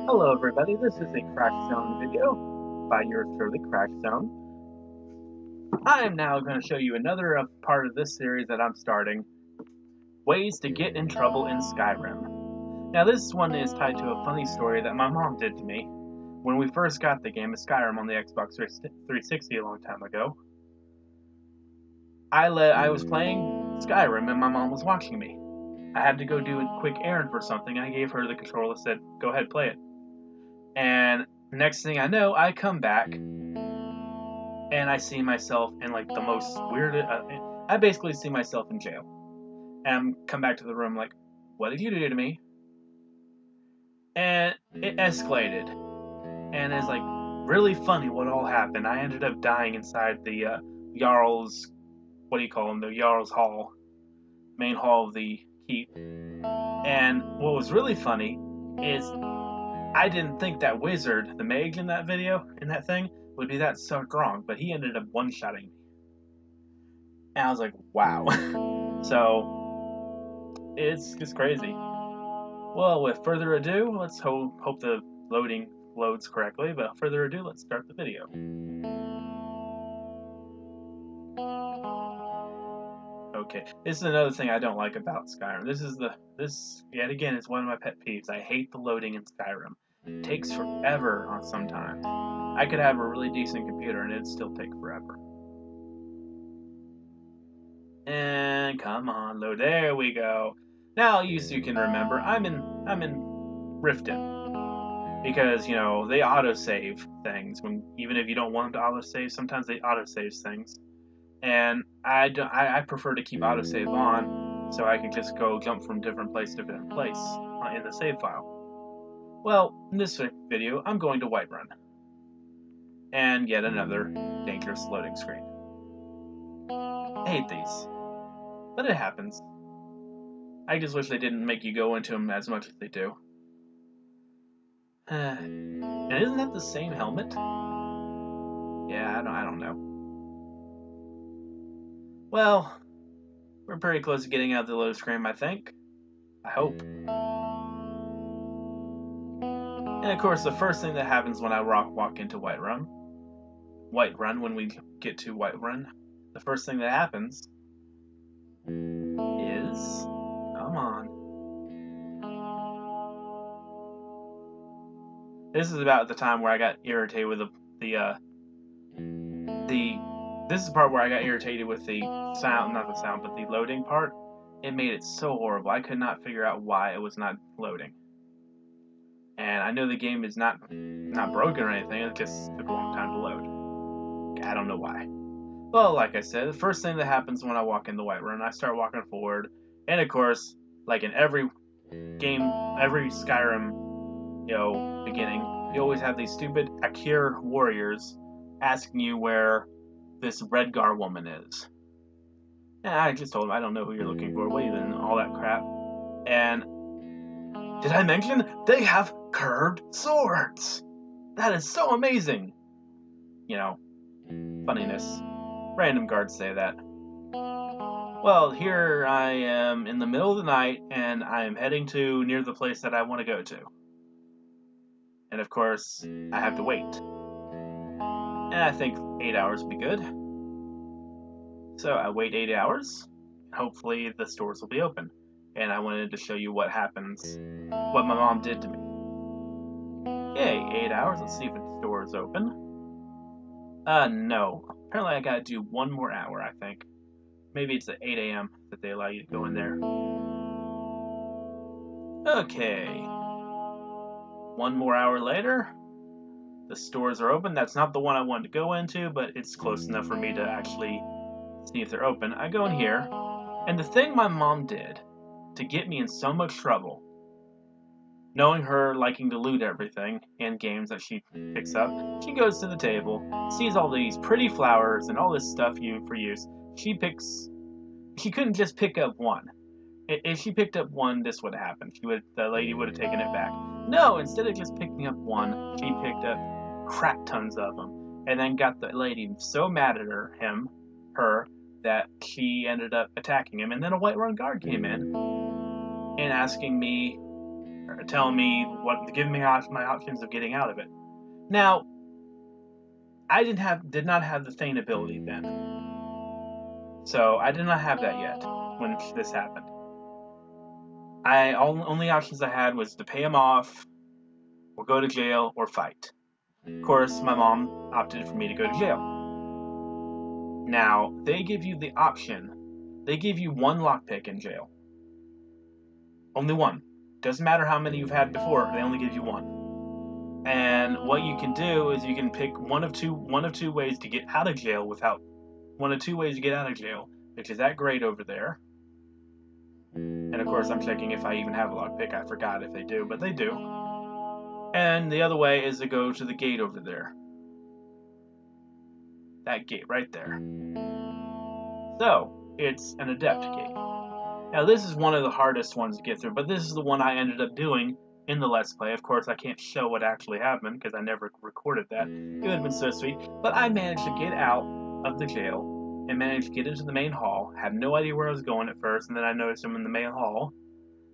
Hello everybody, this is a Crash Zone video by yours truly, Crash Zone. I am now going to show you another part of this series that I'm starting, Ways to Get in Trouble in Skyrim. Now this one is tied to a funny story that my mom did to me when we first got the game of Skyrim on the Xbox 360 a long time ago. I was playing Skyrim and my mom was watching me. I had to go do a quick errand for something. I gave her the controller, said, go ahead, play it. And next thing I know, I come back and I see myself in like the most weird. I basically see myself in jail. And come back to the room like, what did you do to me? And it escalated. And it's like really funny what all happened. I ended up dying inside the Jarl's, what do you call them? The Jarl's Hall, main hall of the keep. And what was really funny is I didn't think that wizard, the mage in that video, in that thing, would be that strong, but he ended up one-shotting me. And I was like, wow. So, it's crazy. Well, with further ado, let's hope the loading loads correctly, but without further ado, let's start the video. Okay, this is another thing I don't like about Skyrim. This yet again is one of my pet peeves. I hate the loading in Skyrim. It takes forever on sometimes. I could have a really decent computer and it'd still take forever. And come on, load. There we go. Now you can remember I'm in Riften because you know they autosave things when even if you don't want them to autosave. Sometimes they autosave things. And I prefer to keep autosave on so I can just go jump from different place to different place in the save file. Well, in this video, I'm going to Whiterun. And yet another dangerous loading screen. I hate these. But it happens. I just wish they didn't make you go into them as much as they do. And isn't that the same helmet? Yeah, I don't know. Well, we're pretty close to getting out of the load screen, I think. I hope. And of course, the first thing that happens when I walk into Whiterun, when we get to Whiterun, the first thing that happens is, come on. This is about the time where I got irritated with this is the part where I got irritated with the sound, not the sound, but the loading part. It made it so horrible. I could not figure out why it was not loading. And I know the game is not broken or anything, it just took a long time to load. I don't know why. Well, like I said, the first thing that happens when I walk in the Whiterun, I start walking forward, and of course, like in every game, every Skyrim, beginning, you always have these stupid Akir warriors asking you where this Redgar woman is. And I just told him, I don't know who you're looking for, what even, all that crap. And did I mention they have curved swords? That is so amazing. Funniness. Random guards say that. Well, here I am in the middle of the night, and I am heading to near the place that I want to go to. And of course, I have to wait. And I think 8 hours would be good. So I wait 8 hours. Hopefully the stores will be open. And I wanted to show you what happens, what my mom did to me. Okay, 8 hours. Let's see if the store is open. No. Apparently I gotta do one more hour, I think. Maybe it's at 8 a.m. that they allow you to go in there. Okay. One more hour later. The stores are open. That's not the one I wanted to go into, but it's close enough for me to actually see if they're open. I go in here, and the thing my mom did to get me in so much trouble, knowing her liking to loot everything in games that she picks up, she goes to the table, sees all these pretty flowers and all this stuff for use. She couldn't just pick up one. If she picked up one, this would have happened. The lady would have taken it back. No, instead of just picking up one, she picked up crap tons of them, and then got the lady so mad at her, that she ended up attacking him. And then a Whiterun guard came in and asking me telling me giving me my options of getting out of it. Now, I did not have the Thane ability then, so I did not have that yet when this happened. Only options I had was to pay him off, or go to jail, or fight. Of course, my mom opted for me to go to jail. Now, they give you the option. They give you one lockpick in jail. Only one. Doesn't matter how many you've had before, they only give you one. And what you can do is you can pick one of two ways to get out of jail which is that grate over there. And of course, I'm checking if I even have a lockpick. I forgot if they do, but they do. And the other way is to go to the gate over there. That gate right there. So, it's an adept gate. Now, this is one of the hardest ones to get through, but this is the one I ended up doing in the Let's Play. Of course, I can't show what actually happened because I never recorded that. It would have been so sweet. But I managed to get out of the jail and managed to get into the main hall. Had no idea where I was going at first, and then I noticed I'm in the main hall.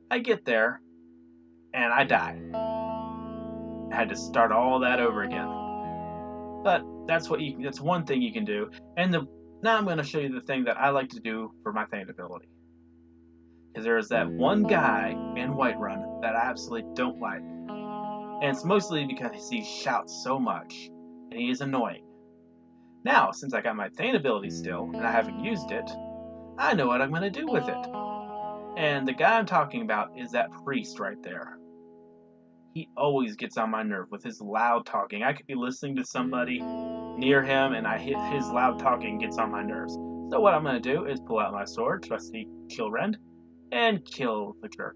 I get there, and I die. I had to start all that over again. But that's one thing you can do. And now I'm going to show you the thing that I like to do for my Thane ability. Because there is that one guy in Whiterun that I absolutely don't like. And it's mostly because he shouts so much, and he is annoying. Now, since I got my Thane ability still, and I haven't used it, I know what I'm going to do with it. And the guy I'm talking about is that priest right there. He always gets on my nerve with his loud talking. I could be listening to somebody near him, and his loud talking gets on my nerves. So what I'm going to do is pull out my sword, trusty Kilrend, and kill the jerk.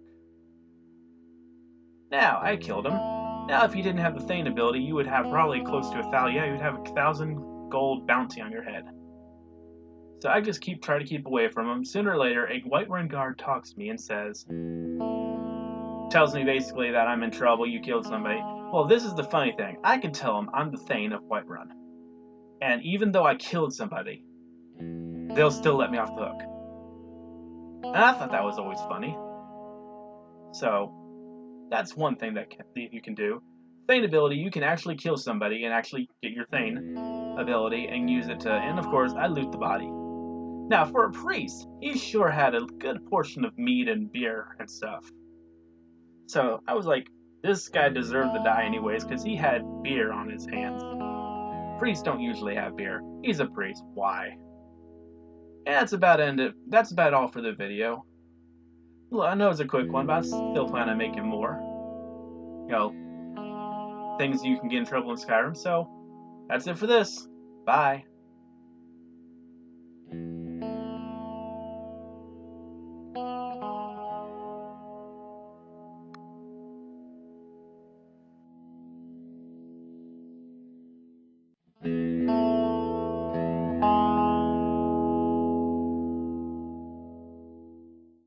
Now, I killed him. Now, if you didn't have the Thane ability, you would have probably close to 1,000. Yeah, you'd have 1,000 gold bounty on your head. So I just try to keep away from him. Sooner or later, a Whiterun guard talks to me and tells me basically that I'm in trouble, you killed somebody. Well, this is the funny thing. I can tell him I'm the Thane of Whiterun. And even though I killed somebody, they'll still let me off the hook. And I thought that was always funny. So, that's one thing that you can do. Thane ability, you can actually kill somebody and actually get your Thane ability and use it to, and of course, I loot the body. Now, for a priest, he sure had a good portion of meat and beer and stuff. So, I was like, this guy deserved to die anyways, because he had beer on his hands. Priests don't usually have beer. He's a priest. Why? And that's about all for the video. Well, I know it's a quick one, but I still plan on making more. Things you can get in trouble in Skyrim. So, that's it for this. Bye.